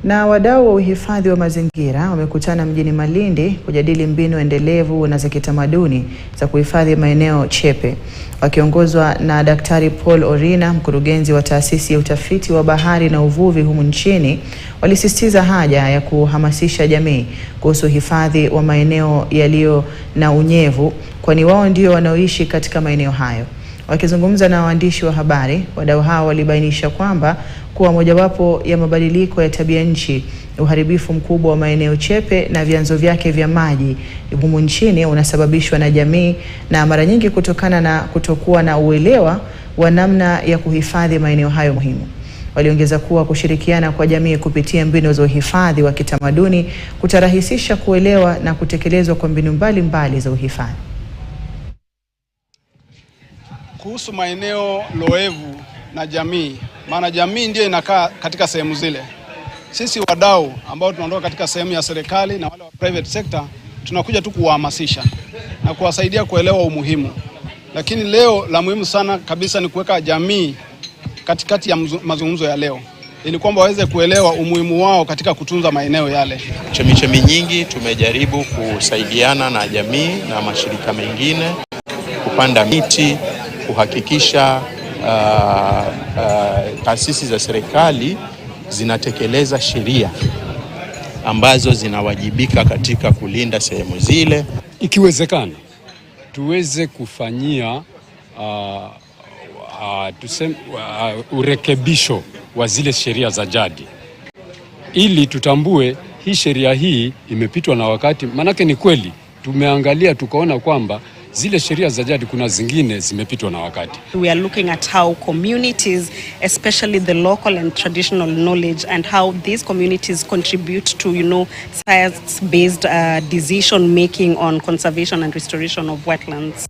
Na wadau wa uhifadhi wa mazingira wamekutana mjini Malindi kujadili mbinu endelevu na za kitamaduni za kuhifadhi maeneo chepe. Wakiongozwa na Daktari Paul Orina, mkurugenzi wa taasisi ya utafiti wa bahari na uvuvi humu nchini, walisisitiza haja ya kuhamasisha jamii kuhusu hifadhi wa maeneo yaliyo na unyevu, kwani wao ndio wanaoishi katika maeneo hayo. Wakizungumza na waandishi wa habari, wadau hao walibainisha kuwa mojawapo ya mabadiliko ya tabia nchi, uharibifu mkubwa wa maeneo chepe na vyanzo vyake vya maji humu nchini unasababishwa na jamii, na mara nyingi kutokana na kutokuwa na uelewa wa namna ya kuhifadhi maeneo hayo muhimu. Waliongeza kuwa kushirikiana kwa jamii kupitia mbinu za uhifadhi wa kitamaduni kutarahisisha kuelewa na kutekelezwa kwa mbinu mbalimbali za uhifadhi. Kuhusu maeneo loevu na jamii, maana jamii ndiyo inakaa katika sehemu zile. Sisi wadau ambao tunaondoka katika sehemu ya serikali na wale wa private sector, tunakuja tu kuwahamasisha na kuwasaidia kuelewa umuhimu. Lakini leo la muhimu sana kabisa ni kuweka jamii katikati ya mazungumzo ya leo, ili kwamba waweze kuelewa umuhimu wao katika kutunza maeneo yale. Chemichemi nyingi tumejaribu kusaidiana na jamii na mashirika mengine kupanda miti, kuhakikisha taasisi za serikali zinatekeleza sheria ambazo zinawajibika katika kulinda sehemu zile. Ikiwezekana tuweze kufanyia urekebisho wa zile sheria za jadi, ili tutambue hii sheria hii imepitwa na wakati. Manake ni kweli tumeangalia tukaona kwamba zile sheria za jadi kuna zingine zimepitwa na wakati. We are looking at how communities, especially the local and traditional knowledge, and how these communities contribute to, science-based decision making on conservation and restoration of wetlands.